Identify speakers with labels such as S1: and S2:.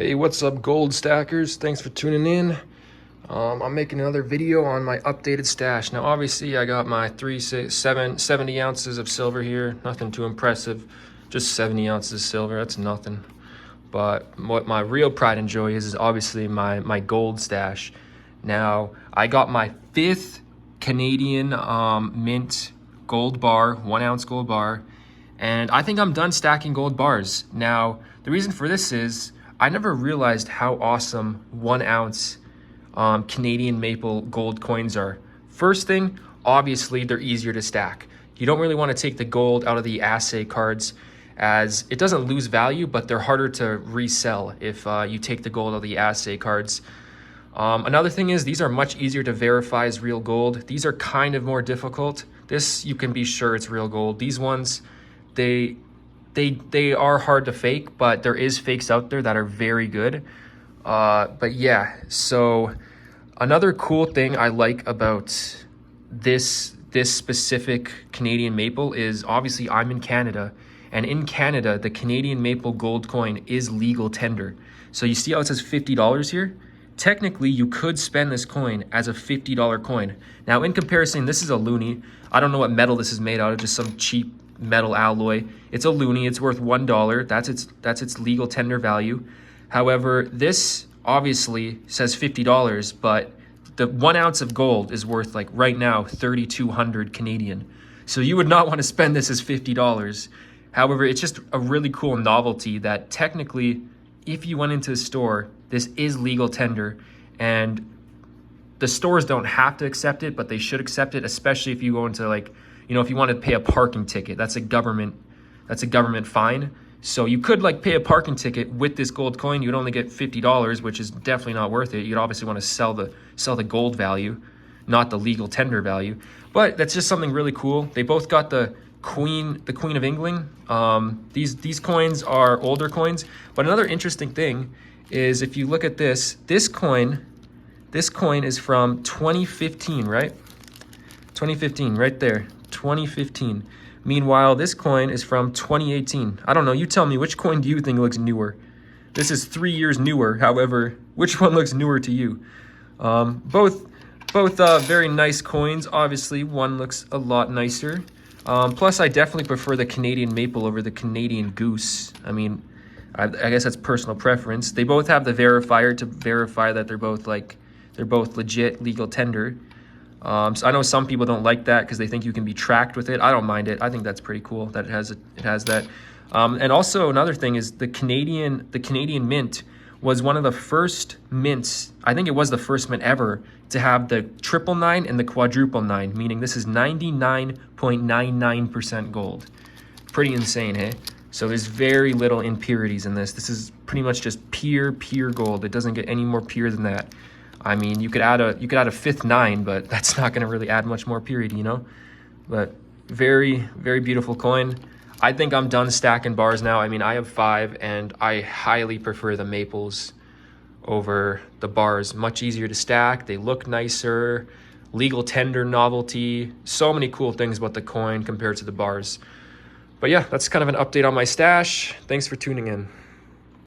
S1: Hey, what's up, gold stackers? Thanks for tuning in. I'm making another video on my updated stash. Now, obviously, I got my 70 ounces of silver here. Nothing too impressive, just 70 ounces of silver. That's nothing. But what my real pride and joy is obviously my gold stash. Now, I got my 5th Canadian mint gold bar, 1 ounce gold bar, and I think I'm done stacking gold bars. Now, the reason for this is I never realized how awesome 1 ounce Canadian maple gold coins are. First thing, obviously they're easier to stack. You don't really want to take the gold out of the assay cards, as it doesn't lose value, but they're harder to resell if you take the gold out of the assay cards. Another thing is these are much easier to verify as real gold. These are kind of more difficult. This, you can be sure it's real gold. These ones, they are hard to fake, but there is fakes out there that are very good. But yeah, so another cool thing I like about this specific Canadian maple is obviously I'm in Canada, and in Canada, the Canadian maple gold coin is legal tender. So you see how it says $50 here? Technically, you could spend this coin as a $50 coin. Now, in comparison, this is a loonie. I don't know what metal this is made out of, just some cheap metal alloy. It's a loonie, it's worth $1. That's its legal tender value. However, this obviously says $50, but the 1 ounce of gold is worth, like right now, 3,200 Canadian. So you would not want to spend this as $50. However, it's just a really cool novelty that technically, if you went into the store, this is legal tender, and the stores don't have to accept it, but they should accept it, especially if you go into, like, you know, if you want to pay a parking ticket, that's a government fine. So you could like pay a parking ticket with this gold coin. You'd only get $50, which is definitely not worth it. You'd obviously want to sell the gold value, not the legal tender value. But that's just something really cool. They both got the Queen of England. These coins are older coins. But another interesting thing is if you look at this coin is from 2015, right? 2015, right there. 2015. Meanwhile, this coin is from 2018. I don't know, you tell me, which coin do you think looks newer? This is 3 years newer. However, which one looks newer to you? Both very nice coins. Obviously, one looks a lot nicer. Plus, I definitely prefer the Canadian maple over the Canadian goose. I mean, I guess that's personal preference. They both have the verifier to verify that they're both legit legal tender. So I know some people don't like that because they think you can be tracked with it. I don't mind it. I think that's pretty cool that it has that. And also another thing is the Canadian mint was one of the first mints. I think it was the first mint ever to have the 999 and the quadruple 9, meaning this is 99.99% gold. Pretty insane, hey? So there's very little impurities in this. This is pretty much just pure gold. It doesn't get any more pure than that. I mean, you could add a 5th 9, but that's not going to really add much more purity, you know? But very, very beautiful coin. I think I'm done stacking bars now. I mean, I have 5, and I highly prefer the maples over the bars. Much easier to stack. They look nicer. Legal tender novelty. So many cool things about the coin compared to the bars. But yeah, that's kind of an update on my stash. Thanks for tuning in.